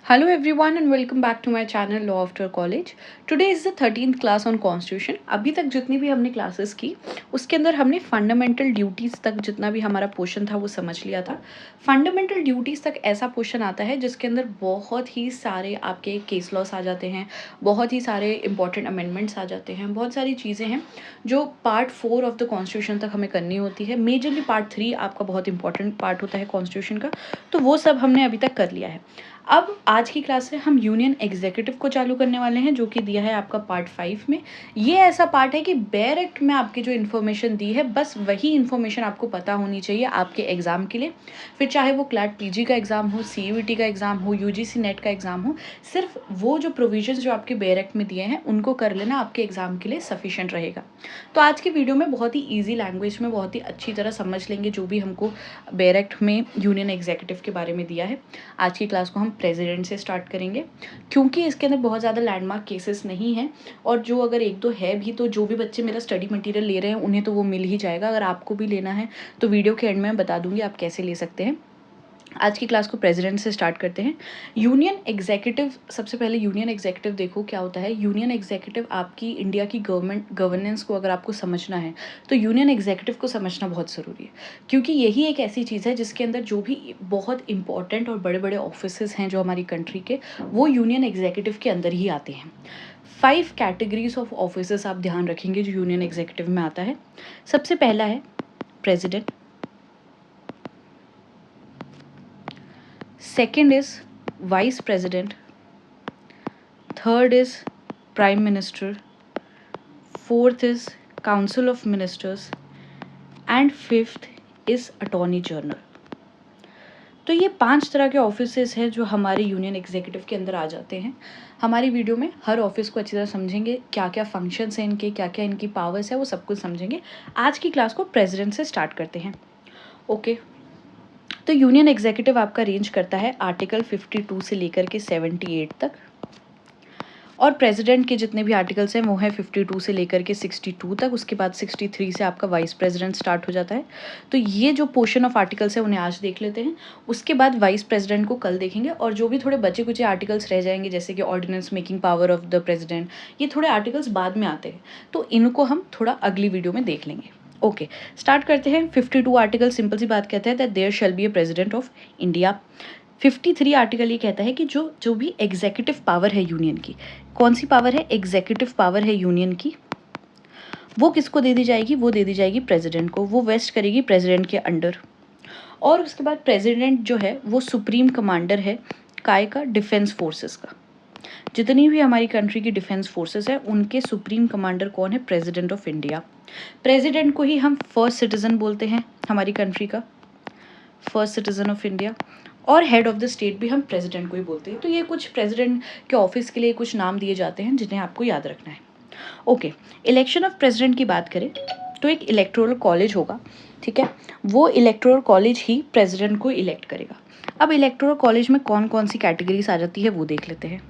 Hello everyone and welcome back to my channel Law After College. Today is the 13th class on Constitution. अभी तक जितनी भी हमने classes की उसके अंदर हमने फंडामेंटल ड्यूटीज़ तक जितना भी हमारा पोर्शन था वो समझ लिया था. फंडामेंटल ड्यूटीज़ तक ऐसा पोर्शन आता है जिसके अंदर बहुत ही सारे आपके केस लॉस आ जाते हैं, बहुत ही सारे इंपॉर्टेंट अमेंडमेंट्स आ जाते हैं, बहुत सारी चीज़ें हैं जो पार्ट 4 ऑफ द कॉन्स्टिट्यूशन तक हमें करनी होती है. मेजरली पार्ट 3 आपका बहुत इंपॉर्टेंट पार्ट होता है कॉन्स्टिट्यूशन का, तो वो सब हमने अभी तक कर लिया है. अब आज की क्लास में हम यूनियन एग्जीक्यूटिव को चालू करने वाले हैं जो कि दिया है आपका पार्ट 5 में. ये ऐसा पार्ट है कि बेयर एक्ट में आपकी जो इन्फॉर्मेशन दी है बस वही इन्फॉर्मेशन आपको पता होनी चाहिए आपके एग्ज़ाम के लिए. फिर चाहे वो क्लैट पीजी का एग्ज़ाम हो, सीयूईटी का एग्ज़ाम हो, यूजीसी नेट का एग्ज़ाम हो, सिर्फ वो जो प्रोविजंस जो आपके बेयर एक्ट में दिए हैं उनको कर लेना आपके एग्ज़ाम के लिए सफिशेंट रहेगा. तो आज की वीडियो में बहुत ही ईजी लैंग्वेज में बहुत ही अच्छी तरह समझ लेंगे जो भी हमको बेयर एक्ट में यूनियन एग्जीक्यूटिव के बारे में दिया है. आज की क्लास को हम प्रेसिडेंट से स्टार्ट करेंगे क्योंकि इसके अंदर बहुत ज़्यादा लैंडमार्क केसेस नहीं हैं, और जो अगर एक दो है भी तो जो भी बच्चे मेरा स्टडी मटेरियल ले रहे हैं उन्हें तो वो मिल ही जाएगा. अगर आपको भी लेना है तो वीडियो के एंड में मैं बता दूंगी आप कैसे ले सकते हैं. आज की क्लास को प्रेसिडेंट से स्टार्ट करते हैं. यूनियन एग्जीक्यूटिव, सबसे पहले यूनियन एग्जीक्यूटिव देखो क्या होता है. यूनियन एग्जीक्यूटिव आपकी इंडिया की गवर्नेंस को अगर आपको समझना है तो यूनियन एग्जीक्यूटिव को समझना बहुत ज़रूरी है, क्योंकि यही एक ऐसी चीज़ है जिसके अंदर जो भी बहुत इंपॉर्टेंट और बड़े बड़े ऑफिसेज हैं जो हमारी कंट्री के, वो यूनियन एग्जीक्यूटिव के अंदर ही आते हैं. 5 कैटेगरीज ऑफ ऑफिसेस आप ध्यान रखेंगे जो यूनियन एग्जीक्यूटिव में आता है. सबसे पहला है president, second is vice president, third is prime minister, fourth is council of ministers and fifth is attorney general. तो ये 5 तरह के ऑफिसेस हैं जो हमारे यूनियन एग्जीक्यूटिव के अंदर आ जाते हैं. हमारी वीडियो में हर ऑफिस को अच्छी तरह समझेंगे, क्या क्या फंक्शंस हैं इनके, क्या क्या इनकी पावर्स है, वो सब कुछ समझेंगे. आज की क्लास को प्रेसिडेंट से स्टार्ट करते हैं. ओके, तो यूनियन एग्जीक्यूटिव आपका रेंज करता है आर्टिकल 52 से लेकर के 78 तक, और प्रेसिडेंट के जितने भी आर्टिकल्स हैं वो हैं 52 से लेकर के 62 तक. उसके बाद 63 से आपका वाइस प्रेसिडेंट स्टार्ट हो जाता है. तो ये जो पोर्शन ऑफ आर्टिकल्स है उन्हें आज देख लेते हैं. उसके बाद वाइस प्रेसिडेंट को कल देखेंगे, और जो भी थोड़े बचे कुछ आर्टिकल्स रह जाएंगे जैसे कि ordinance making power of the president, ये थोड़े आर्टिकल्स बाद में आते हैं तो इनको हम थोड़ा अगली वीडियो में देख लेंगे. ओके, स्टार्ट करते हैं. 52 आर्टिकल सिंपल सी बात कहता है that there shall be a president of India. 53 article ये कहता है कि जो भी एग्जीक्यूटिव पावर है यूनियन की, कौन सी पावर है, एग्जीक्यूटिव पावर है यूनियन की, वो किसको दे दी जाएगी, वो दे दी जाएगी प्रेसिडेंट को. वो वेस्ट करेगी प्रेसिडेंट के अंडर. और उसके बाद प्रेसिडेंट जो है वो सुप्रीम कमांडर है काय का, डिफेंस फोर्सेस का. जितनी भी हमारी कंट्री की डिफेंस फोर्सेस है उनके सुप्रीम कमांडर कौन है, प्रेसिडेंट ऑफ इंडिया. प्रेसिडेंट को ही हम फर्स्ट सिटीजन बोलते हैं हमारी कंट्री का, फर्स्ट सिटीजन ऑफ इंडिया. और हेड ऑफ द स्टेट भी हम प्रेसिडेंट को ही बोलते हैं. तो ये कुछ प्रेसिडेंट के ऑफिस के लिए कुछ नाम दिए जाते हैं जिन्हें आपको याद रखना है. ओके, इलेक्शन ऑफ प्रेसिडेंट की बात करें तो एक इलेक्टोरल कॉलेज होगा, ठीक है. वो इलेक्टोरल कॉलेज ही प्रेसिडेंट को इलेक्ट करेगा. अब इलेक्टोरल कॉलेज में कौन कौन सी कैटेगरीज आ जाती है वो देख लेते हैं.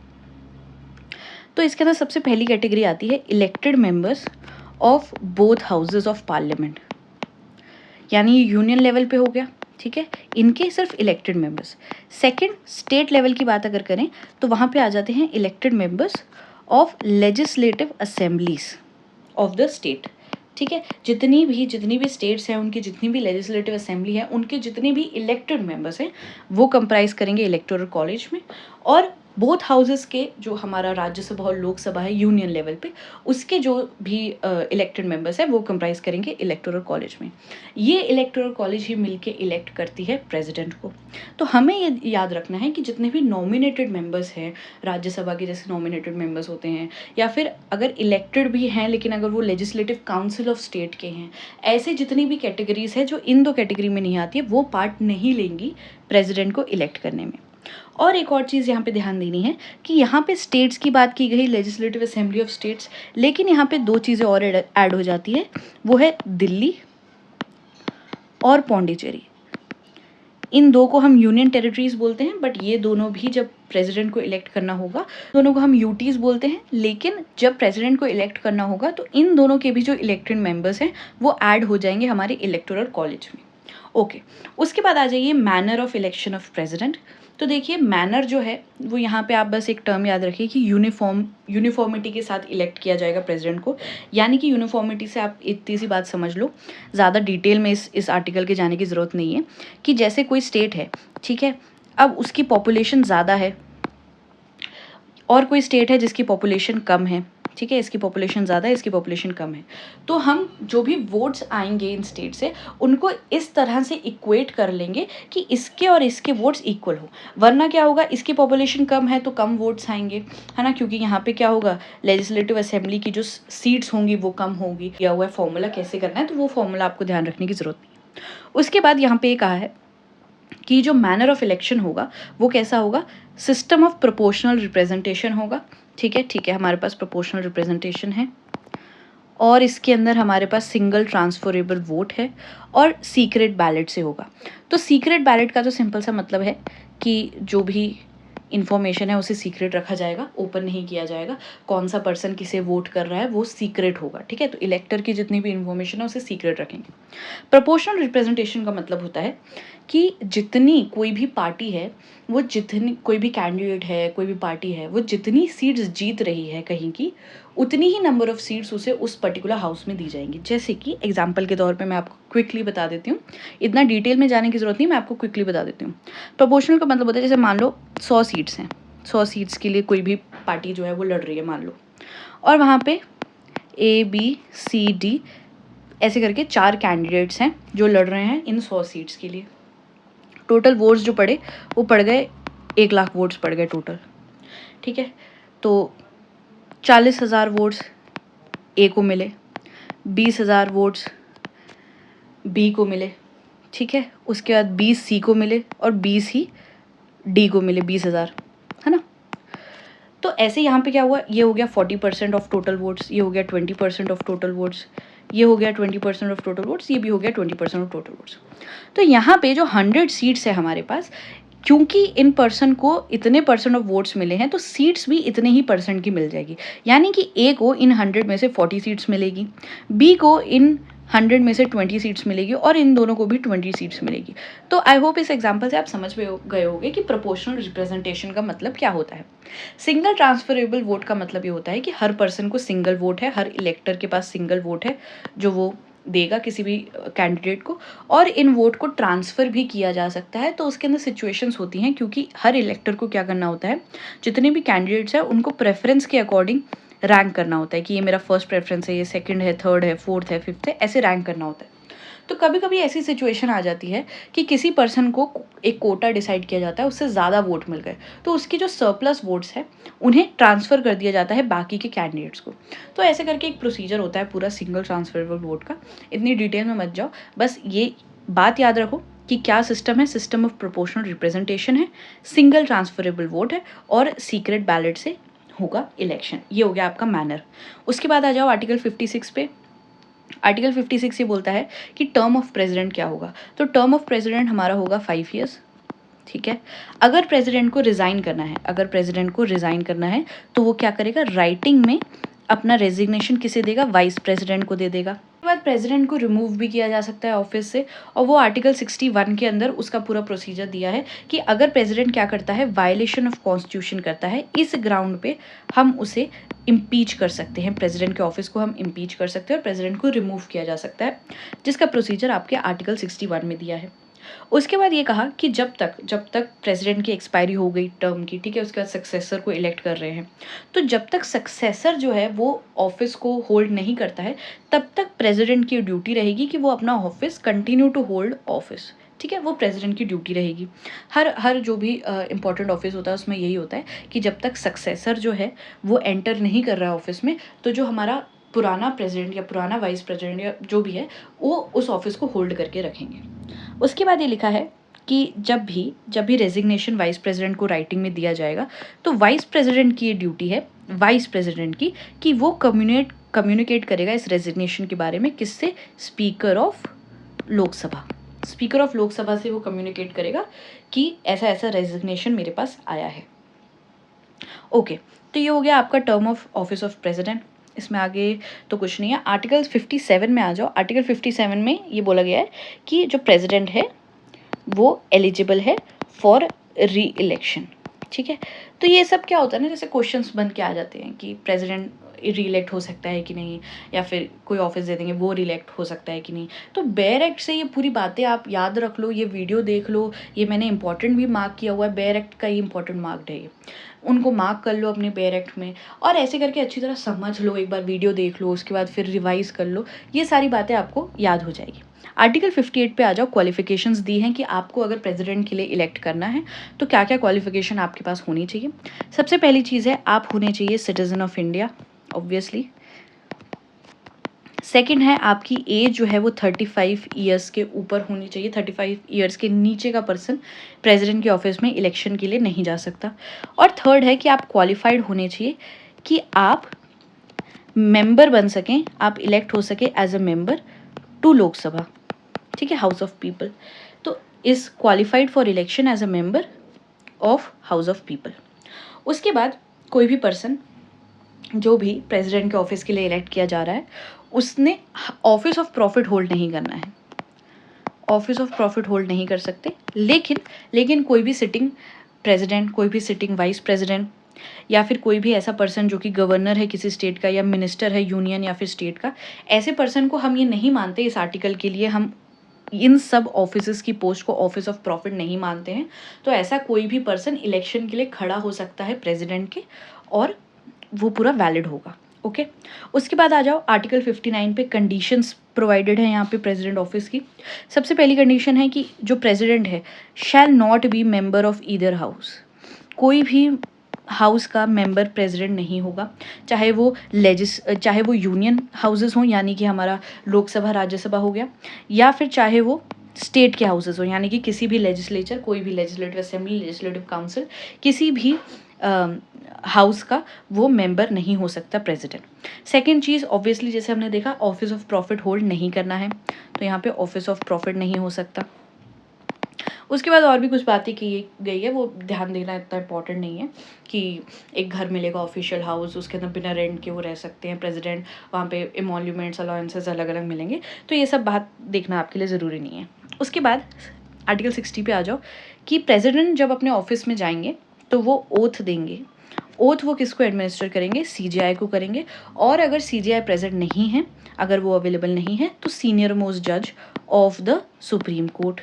तो इसके अंदर सबसे पहली कैटेगरी आती है elected members of both houses of parliament, यानी यूनियन लेवल पे हो गया, ठीक है, इनके सिर्फ elected members. Second, state level की बात अगर करें तो वहाँ पे आ जाते हैं elected members of legislative assemblies of the state, ठीक है. जितनी भी स्टेट्स हैं उनकी जितनी भी लेजिस्लेटिव असेंबली है उनके जितने भी इलेक्टेड मेंबर्स हैं वो कंप्राइज करेंगे इलेक्टोरल कॉलेज में. और बोथ हाउसेस के जो हमारा राज्यसभा और लोकसभा है यूनियन लेवल पे, उसके जो भी इलेक्टेड मेंबर्स हैं वो कंप्राइज करेंगे इलेक्टोरल कॉलेज में. ये इलेक्टोरल कॉलेज ही मिलके इलेक्ट करती है प्रेसिडेंट को. तो हमें ये याद रखना है कि जितने भी नॉमिनेटेड मेंबर्स हैं राज्यसभा के, जैसे नॉमिनेटेड मेंबर्स होते हैं, या फिर अगर इलेक्टेड भी हैं लेकिन अगर वो लेजिस्लेटिव काउंसिल ऑफ स्टेट के हैं, ऐसे जितनी भी कैटेगरीज है जो इन दो कैटेगरी में नहीं आती है वो पार्ट नहीं लेंगी प्रेसिडेंट को इलेक्ट करने में. और एक और चीज़ यहाँ पे ध्यान देनी है कि यहाँ पे स्टेट्स की बात की गई, लेजिस्लेटिव असेंबली ऑफ स्टेट्स, लेकिन यहाँ पे 2 चीज़ें और ऐड हो जाती है, वो है दिल्ली और पौंडीचेरी. इन 2 को हम यूनियन टेरिटरीज बोलते हैं, बट ये दोनों भी जब प्रेसिडेंट को इलेक्ट करना होगा, दोनों को हम यूटीज बोलते हैं. लेकिन जब प्रेसिडेंट को इलेक्ट करना होगा तो इन दोनों के भी जो इलेक्टेड मेंबर्स हैं वो ऐड हो जाएंगे हमारे इलेक्टोरल कॉलेज में. ओके, उसके बाद आ जाइए manner of election of president. तो देखिए मैनर जो है वो यहाँ पे आप बस एक टर्म याद रखिए कि यूनिफॉर्मिटी के साथ इलेक्ट किया जाएगा प्रेसिडेंट को। यानी कि यूनिफॉर्मिटी से आप इतनी सी बात समझ लो, ज़्यादा डिटेल में इस आर्टिकल के जाने की ज़रूरत नहीं है, कि जैसे कोई स्टेट है, ठीक है, अब उसकी पॉपुलेशन ज़्यादा है और कोई स्टेट है जिसकी पॉपुलेशन कम है, ठीक है, इसकी पॉपुलेशन ज़्यादा है, इसकी पॉपुलेशन कम है, तो हम जो भी वोट्स आएंगे इन स्टेट से उनको इस तरह से इक्वेट कर लेंगे कि इसके और इसके वोट्स इक्वल हो। वरना क्या होगा, इसकी पॉपुलेशन कम है तो कम वोट्स आएंगे, है ना, क्योंकि यहाँ पे क्या होगा, लेजिस्लेटिव असेंबली की जो सीट्स होंगी वो कम होगी। दिया हुआ है फॉर्मूला कैसे करना है, तो वो फॉर्मूला आपको ध्यान रखने की ज़रूरत नहीं है। उसके बाद यहाँ पे कहा है कि जो मैनर ऑफ इलेक्शन होगा वो कैसा होगा, सिस्टम ऑफ प्रोपोर्शनल रिप्रेजेंटेशन होगा। ठीक है, हमारे पास प्रोपोर्शनल रिप्रेजेंटेशन है और इसके अंदर हमारे पास सिंगल ट्रांसफरेबल वोट है और सीक्रेट बैलेट से होगा। तो सीक्रेट बैलेट का तो सिंपल सा मतलब है कि जो भी इन्फॉर्मेशन है उसे सीक्रेट रखा जाएगा, ओपन नहीं किया जाएगा। कौन सा पर्सन किसे वोट कर रहा है वो सीक्रेट होगा, ठीक है। तो इलेक्टर की जितनी भी इन्फॉर्मेशन है उसे सीक्रेट रखेंगे। प्रोपोर्शनल रिप्रेजेंटेशन का मतलब होता है कि जितनी कोई भी पार्टी है, वो जितनी कोई भी कैंडिडेट है, कोई भी पार्टी है, वो जितनी सीट्स जीत रही है कहीं की, उतनी ही नंबर ऑफ सीट्स उसे उस पर्टिकुलर हाउस में दी जाएंगी। जैसे कि एग्जाम्पल के तौर पे मैं आपको क्विकली बता देती हूँ, इतना डिटेल में जाने की ज़रूरत नहीं, मैं आपको क्विकली बता देती हूँ। प्रोपोर्शनल का मतलब होता है जैसे मान लो 100 सीट्स हैं, 100 सीट्स के लिए कोई भी पार्टी जो है वो लड़ रही है मान लो, और वहाँ पे ABCD ऐसे करके 4 कैंडिडेट्स हैं जो लड़ रहे हैं इन 100 सीट्स के लिए। टोटल वोट्स जो पड़े वो पड़ गए 1 लाख वोट्स पड़ गए टोटल, ठीक है। तो 40,000 वोट्स ए को मिले, 20,000 वोट्स बी को मिले, ठीक है। उसके बाद 20 सी को मिले और 20 ही डी को मिले, 20,000, है ना। तो ऐसे यहाँ पे क्या हुआ, ये हो गया 40% ऑफ टोटल वोट्स, ये हो गया 20% ऑफ टोटल वोट्स, ये हो गया 20% ऑफ टोटल वोट्स, ये भी हो गया 20% ऑफ टोटल वोट्स। तो यहाँ पे जो 100 सीट्स है हमारे पास, क्योंकि इन पर्सन को इतने परसेंट ऑफ वोट्स मिले हैं तो सीट्स भी इतने ही परसेंट की मिल जाएगी। यानी कि ए को इन 100 में से 40 सीट्स मिलेगी, बी को इन 100 में से 20 सीट्स मिलेगी और इन दोनों को भी 20 सीट्स मिलेगी। तो आई होप इस एग्जाम्पल से आप समझ गए होंगे कि प्रोपोर्शनल रिप्रेजेंटेशन का मतलब क्या होता है। सिंगल ट्रांसफरेबल वोट का मतलब ये होता है कि हर पर्सन को सिंगल वोट है, हर इलेक्टर के पास सिंगल वोट है जो वो देगा किसी भी कैंडिडेट को, और इन वोट को ट्रांसफ़र भी किया जा सकता है। तो उसके अंदर सिचुएशंस होती हैं, क्योंकि हर इलेक्टर को क्या करना होता है, जितने भी कैंडिडेट्स हैं उनको प्रेफरेंस के अकॉर्डिंग रैंक करना होता है कि ये मेरा फर्स्ट प्रेफरेंस है, ये सेकंड है, थर्ड है, फोर्थ है, फिफ्थ है, ऐसे रैंक करना होता है। तो कभी कभी ऐसी सिचुएशन आ जाती है कि किसी पर्सन को एक कोटा डिसाइड किया जाता है, उससे ज़्यादा वोट मिल गए, तो उसकी जो सरप्लस वोट्स है उन्हें ट्रांसफ़र कर दिया जाता है बाकी के कैंडिडेट्स को। तो ऐसे करके एक प्रोसीजर होता है पूरा सिंगल ट्रांसफरेबल वोट का। इतनी डिटेल में मत जाओ, बस ये बात याद रखो कि क्या सिस्टम है, सिस्टम ऑफ प्रोपोर्शनल रिप्रेजेंटेशन है, सिंगल ट्रांसफरेबल वोट है और सीक्रेट बैलेट से होगा इलेक्शन। ये हो गया आपका मैनर। उसके बाद आ जाओ आर्टिकल 56 पे। आर्टिकल 56 ये बोलता है कि टर्म ऑफ प्रेसिडेंट क्या होगा। तो टर्म ऑफ प्रेसिडेंट हमारा होगा 5 ईयर्स, ठीक है। अगर प्रेसिडेंट को रिज़ाइन करना है, अगर प्रेसिडेंट को रिज़ाइन करना है तो वो क्या करेगा, राइटिंग में अपना रेजिग्नेशन किसे देगा, वाइस प्रेसिडेंट को दे देगा। उसके बाद प्रेसिडेंट को रिमूव भी किया जा सकता है ऑफिस से, और वो आर्टिकल 61 के अंदर उसका पूरा प्रोसीजर दिया है कि अगर प्रेसिडेंट क्या करता है, वायलेशन ऑफ कॉन्स्टिट्यूशन करता है, इस ग्राउंड पे हम उसे इम्पीच कर सकते हैं, प्रेसिडेंट के ऑफिस को हम इम्पीच कर सकते हैं और प्रेसिडेंट को रिमूव किया जा सकता है, जिसका प्रोसीजर आपके आर्टिकल 61 में दिया है। उसके बाद ये कहा कि जब तक प्रेसिडेंट की एक्सपायरी हो गई टर्म की, ठीक है, उसके बाद सक्सेसर को इलेक्ट कर रहे हैं, तो जब तक सक्सेसर जो है वो ऑफिस को होल्ड नहीं करता है, तब तक प्रेसिडेंट की ड्यूटी रहेगी कि वो अपना office continue to hold office, ठीक है, वो प्रेसिडेंट की ड्यूटी रहेगी। हर जो भी इंपॉर्टेंट ऑफिस होता है उसमें यही होता है कि जब तक सक्सेसर जो है वो एंटर नहीं कर रहा है ऑफिस में, तो जो हमारा पुराना प्रेसिडेंट या पुराना वाइस प्रेसिडेंट या जो भी है वो उस ऑफिस को होल्ड करके रखेंगे। उसके बाद ये लिखा है कि जब भी रेजिग्नेशन वाइस प्रेसिडेंट को राइटिंग में दिया जाएगा, तो वाइस प्रेसिडेंट की ये ड्यूटी है, वाइस प्रेसिडेंट की, कि वो कम्युनिकेट करेगा इस रेजिग्नेशन के बारे में किससे, speaker of Lok Sabha. Speaker of Lok Sabha से वो कम्युनिकेट करेगा कि ऐसा ऐसा रेजिग्नेशन मेरे पास आया है। ओके, तो ये हो गया आपका term of office of president. इसमें आगे तो कुछ नहीं है। आर्टिकल 57 में आ जाओ। आर्टिकल 57 में ये बोला गया है कि जो प्रेसिडेंट है वो एलिजिबल है फॉर री इलेक्शन। ठीक है, तो ये सब क्या होता है ना, जैसे क्वेश्चंस बन के आ जाते हैं कि प्रेसिडेंट रीइलेक्ट हो सकता है कि नहीं, या फिर कोई ऑफिस दे देंगे वो रिलेक्ट हो सकता है कि नहीं। तो बेयर एक्ट से ये पूरी बातें आप याद रख लो, ये वीडियो देख लो, ये मैंने इंपॉर्टेंट भी मार्क किया हुआ है, बेयर एक्ट का ही इंपॉर्टेंट मार्क्ड है ये, उनको मार्क कर लो अपने बेयर एक्ट में, और ऐसे करके अच्छी तरह समझ लो, एक बार वीडियो देख लो, उसके बाद फिर रिवाइज कर लो, ये सारी बातें आपको याद हो जाएगी। आर्टिकल 58 पे आ जाओ। क्वालिफिकेशंस दी हैं कि आपको अगर प्रेसिडेंट के लिए इलेक्ट करना है तो क्या क्या क्वालिफिकेशन आपके पास होनी चाहिए। सबसे पहली चीज़ है, आप होने चाहिए citizen of India, obviously. Second है, आपकी एज जो है वो 35 ईयर्स के ऊपर होनी चाहिए। 35 ईयर्स के नीचे का पर्सन प्रेसिडेंट के ऑफिस में इलेक्शन के लिए नहीं जा सकता। और थर्ड है कि आप क्वालिफाइड होने चाहिए कि आप मेंबर बन सकें, आप इलेक्ट हो सके as a member to Lok Sabha, ठीक है, हाउस ऑफ पीपल। तो is qualified for election as a member of house of people. उसके बाद कोई भी पर्सन जो भी प्रेसिडेंट के ऑफिस के लिए इलेक्ट किया जा रहा है उसने ऑफिस ऑफ प्रॉफिट होल्ड नहीं करना है, ऑफिस ऑफ प्रॉफिट होल्ड नहीं कर सकते। लेकिन कोई भी सिटिंग प्रेसिडेंट, कोई भी सिटिंग वाइस प्रेसिडेंट, या फिर कोई भी ऐसा पर्सन जो कि गवर्नर है किसी स्टेट का, या मिनिस्टर है यूनियन या फिर स्टेट का, ऐसे पर्सन को हम ये नहीं मानते इस आर्टिकल के लिए, हम इन सब ऑफिस की पोस्ट को ऑफिस ऑफ प्रॉफिट नहीं मानते हैं। तो ऐसा कोई भी पर्सन इलेक्शन के लिए खड़ा हो सकता है प्रेसिडेंट के, और वो पूरा वैलिड होगा। ओके, उसके बाद आ जाओ आर्टिकल 59 पे। कंडीशंस प्रोवाइडेड है यहाँ पे प्रेसिडेंट ऑफिस की। सबसे पहली कंडीशन है कि जो प्रेसिडेंट है shall not be member of either house, कोई भी हाउस का मेंबर प्रेसिडेंट नहीं होगा, चाहे वो यूनियन हाउसेस हों, यानी कि हमारा लोकसभा राज्यसभा हो गया, या फिर चाहे वो स्टेट के हाउसेस हो, यानी कि किसी भी लेजिस्लेचर, कोई भी लेजिस्लेटिव असेंबली, लेजिस्लेटिव काउंसिल, किसी भी हाउस का वो मेंबर नहीं हो सकता प्रेसिडेंट। सेकंड चीज़, ऑब्वियसली जैसे हमने देखा, ऑफिस ऑफ प्रॉफिट होल्ड नहीं करना है, तो यहाँ पे ऑफिस ऑफ प्रॉफिट नहीं हो सकता। उसके बाद और भी कुछ बातें की गई है, वो ध्यान देना इतना इंपॉर्टेंट नहीं है, कि एक घर मिलेगा ऑफिशियल हाउस, उसके अंदर बिना रेंट के वो रह सकते हैं प्रेसिडेंट, वहाँ पे एमोल्यूमेंट्स अलाउंसेस अलग अलग मिलेंगे, तो ये सब बात देखना आपके लिए ज़रूरी नहीं है। उसके बाद आर्टिकल 60 पे आ जाओ कि प्रेसिडेंट जब अपने ऑफिस में जाएंगे तो वो ओथ देंगे। ओथ वो किसको एडमिनिस्टर करेंगे? सीजेआई को करेंगे, और अगर सीजेआई प्रेजेंट नहीं है, अगर वो अवेलेबल नहीं है, तो सीनियर मोस्ट जज ऑफ द सुप्रीम कोर्ट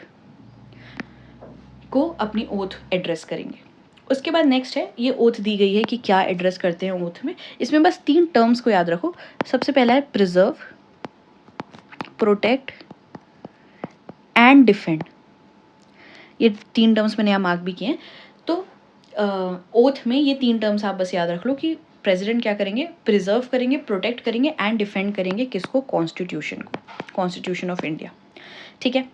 को अपनी ओथ एड्रेस करेंगे। उसके बाद नेक्स्ट है, ये ओथ दी गई है कि क्या एड्रेस करते हैं ओथ में। इसमें बस 3 टर्म्स को याद रखो। सबसे पहला है प्रिजर्व, प्रोटेक्ट एंड डिफेंड। ये 3 टर्म्स मैंने यहाँ मार्क भी किए हैं। तो ओथ में ये 3 टर्म्स आप बस याद रख लो कि प्रेसिडेंट क्या करेंगे? प्रिजर्व करेंगे, प्रोटेक्ट करेंगे एंड डिफेंड करेंगे। किसको? कॉन्स्टिट्यूशन को, कॉन्स्टिट्यूशन ऑफ इंडिया। ठीक है,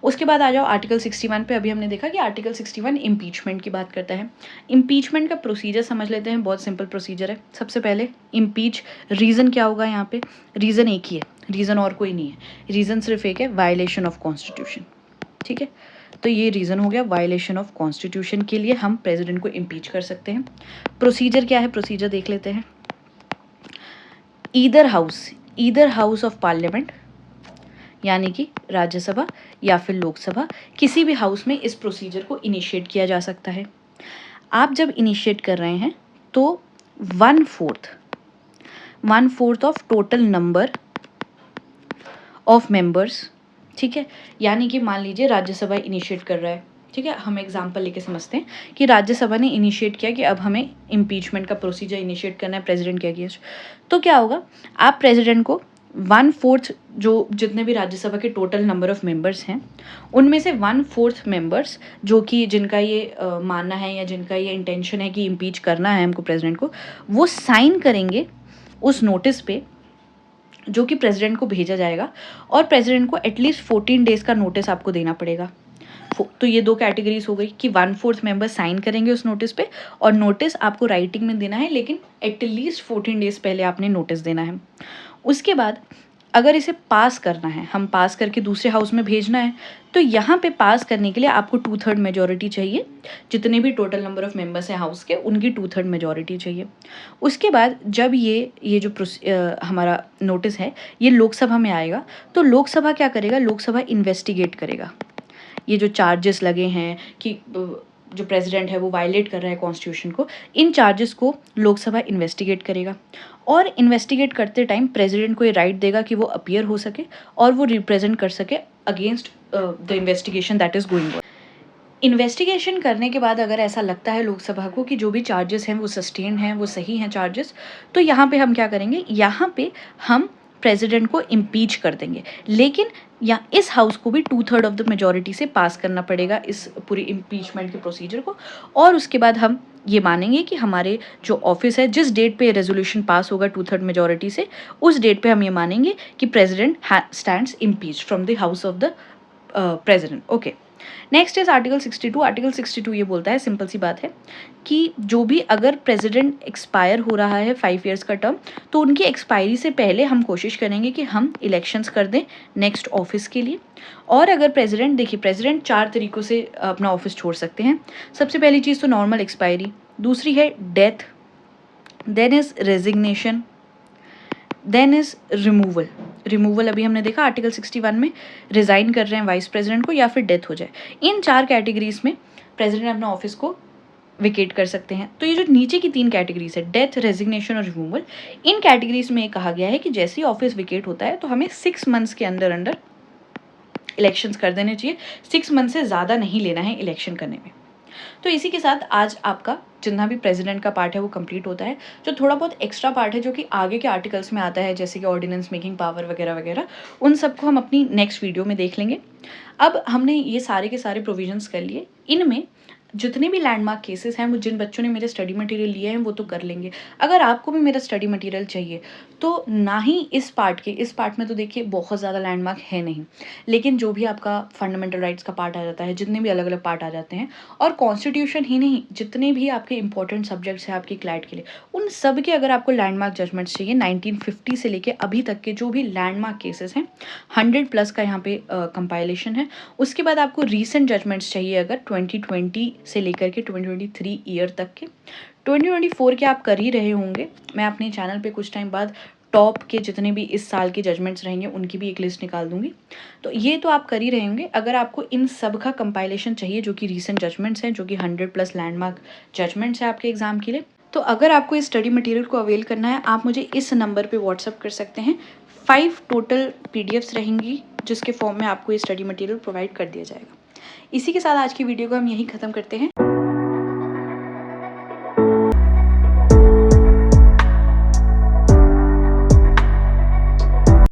उसके बाद आ जाओ आर्टिकल 61 पे। अभी हमने देखा कि आर्टिकल 61 इम्पीचमेंट की बात करता है। इम्पीचमेंट का प्रोसीजर समझ लेते हैं, बहुत सिंपल प्रोसीजर है। सबसे पहले इम्पीच, रीज़न क्या होगा यहाँ पे? रीज़न एक ही है, रीज़न और कोई नहीं है, रीज़न सिर्फ एक है, वायलेशन ऑफ कॉन्स्टिट्यूशन। ठीक है, तो ये रीज़न हो गया वायलेशन ऑफ कॉन्स्टिट्यूशन के लिए हम प्रेसिडेंट को इम्पीच कर सकते हैं। प्रोसीजर क्या है? प्रोसीजर देख लेते हैं। ईदर हाउस ऑफ पार्लियामेंट, यानी कि राज्यसभा या फिर लोकसभा, किसी भी हाउस में इस प्रोसीजर को इनिशिएट किया जा सकता है। आप जब इनिशिएट कर रहे हैं तो 1/4 of total number of members, ठीक है, यानी कि मान लीजिए राज्यसभा इनिशिएट कर रहा है, ठीक है, हम एग्जांपल लेके समझते हैं कि राज्यसभा ने इनिशिएट किया कि अब हमें इम्पीचमेंट का प्रोसीजर इनिशिएट करना है प्रेसिडेंट के अगेंस्ट। तो क्या होगा? आप प्रेसिडेंट को 1/4, जो जितने भी राज्यसभा के टोटल नंबर ऑफ मेंबर्स हैं उनमें से 1/4 मेंबर्स, जो कि जिनका ये मानना है या जिनका ये इंटेंशन है कि इम्पीच करना है हमको प्रेसिडेंट को, वो साइन करेंगे उस नोटिस पे जो कि प्रेसिडेंट को भेजा जाएगा, और प्रेसिडेंट को एटलीस्ट 14 डेज़ का नोटिस आपको देना पड़ेगा। तो ये 2 कैटेगरीज हो गई कि 1/4 मेंबर साइन करेंगे उस नोटिस पे, और नोटिस आपको राइटिंग में देना है, लेकिन एटलीस्ट 14 डेज़ पहले आपने नोटिस देना है। उसके बाद अगर इसे पास करना है, हम पास करके दूसरे हाउस में भेजना है, तो यहाँ पे पास करने के लिए आपको 2/3 मेजॉरिटी चाहिए। जितने भी टोटल नंबर ऑफ मेंबर्स हैं हाउस के, उनकी 2/3 मेजॉरिटी चाहिए। उसके बाद जब ये जो हमारा नोटिस है ये लोकसभा में आएगा, तो लोकसभा क्या करेगा, लोकसभा इन्वेस्टिगेट करेगा ये जो चार्जेस लगे हैं कि जो प्रेसिडेंट है वो वायलेट कर रहा है कॉन्स्टिट्यूशन को, इन चार्जेस को लोकसभा इन्वेस्टिगेट करेगा। और इन्वेस्टिगेट करते टाइम प्रेसिडेंट को ये राइट देगा कि वो अपीयर हो सके और वो रिप्रेजेंट कर सके against the investigation that is going on. Investigation करने के बाद अगर ऐसा लगता है लोकसभा को कि जो भी चार्जेस हैं वो सस्टेन हैं, वो सही हैं चार्जेस, तो यहाँ पे हम क्या करेंगे, यहाँ पे हम प्रेसिडेंट को इम्पीच कर देंगे। लेकिन या इस हाउस को भी 2/3 ऑफ द मेजॉरिटी से पास करना पड़ेगा इस पूरी इम्पीचमेंट के प्रोसीजर को। और उसके बाद हम ये मानेंगे कि हमारे जो ऑफिस है, जिस डेट पे रेजोल्यूशन पास होगा 2/3 मेजॉरिटी से, उस डेट पे हम ये मानेंगे कि president stands impeach from the house of the president. Okay, next is article 62। Article 62 ये बोलता है, सिंपल सी बात है कि जो भी अगर प्रेसिडेंट एक्सपायर हो रहा है 5 ईयर्स का टर्म, तो उनकी एक्सपायरी से पहले हम कोशिश करेंगे कि हम इलेक्शंस कर दें नेक्स्ट ऑफिस के लिए। और अगर प्रेसिडेंट, देखिए प्रेसिडेंट 4 तरीक़ों से अपना ऑफिस छोड़ सकते हैं। सबसे पहली चीज़ तो नॉर्मल एक्सपायरी, दूसरी है death, then is resignation, then is removal. Removal अभी हमने देखा आर्टिकल 61 में, रिज़ाइन कर रहे हैं वाइस प्रेसिडेंट को या फिर डेथ हो जाए। इन 4 कैटेगरीज में प्रेसिडेंट अपना ऑफिस को विकेट कर सकते हैं। तो ये जो नीचे की 3 कैटेगरीज है, डेथ, रेजिग्नेशन और रिमूवल, इन कैटेगरीज में कहा गया है कि जैसे ही ऑफिस विकेट होता है तो हमें 6 मंथ्स के अंदर अंदर इलेक्शंस कर देने चाहिए। 6 मंथ से ज़्यादा नहीं लेना है इलेक्शन करने में। तो इसी के साथ आज आपका जितना भी प्रेसिडेंट का पार्ट है वो कंप्लीट होता है। जो थोड़ा बहुत एक्स्ट्रा पार्ट है जो कि आगे के आर्टिकल्स में आता है, जैसे कि ऑर्डिनेंस मेकिंग पावर वगैरह वगैरह, उन सबको हम अपनी नेक्स्ट वीडियो में देख लेंगे। अब हमने ये सारे के सारे प्रोविजंस कर लिए। इनमें जितने भी लैंडमार्क केसेस हैं, वो जिन बच्चों ने मेरे स्टडी मटेरियल लिए हैं वो तो कर लेंगे। अगर आपको भी मेरा स्टडी मटेरियल चाहिए तो ना ही इस पार्ट में तो देखिए बहुत ज़्यादा लैंडमार्क है नहीं, लेकिन जो भी आपका फंडामेंटल राइट्स का पार्ट आ जाता है, जितने भी अलग अलग पार्ट आ जाते हैं, और कॉन्स्टिट्यूशन ही नहीं, जितने भी आपके इंपॉर्टेंट सब्जेक्ट्स हैं आपकी क्लैट के लिए, उन सब के अगर आपको लैंडमार्क जजमेंट्स चाहिए 1950 से लेके अभी तक के जो भी लैंडमार्क केसेस हैं, 100+ का यहाँ पे कंपाइलेशन है। उसके बाद आपको रीसेंट जजमेंट्स चाहिए अगर 2020 से लेकर के 2023 ईयर तक के। 2024 के आप कर ही रहे होंगे, मैं अपने चैनल पे कुछ टाइम बाद टॉप के जितने भी इस साल के जजमेंट्स रहेंगे उनकी भी एक लिस्ट निकाल दूंगी। तो ये तो आप कर ही रहे होंगे। अगर आपको इन सब का कंपाइलेशन चाहिए जो कि रीसेंट जजमेंट्स हैं, जो कि 100+ लैंडमार्क जजमेंट्स हैं आपके एग्जाम के लिए, तो अगर आपको इस स्टडी मटेरियल को अवेल करना है, आप मुझे इस नंबर पे व्हाट्सअप कर सकते हैं। 5 टोटल PDFs रहेंगी जिसके फॉर्म में आपको ये स्टडी मटेरियल प्रोवाइड कर दिया जाएगा। इसी के साथ आज की वीडियो को हम यहीं ख़त्म करते हैं।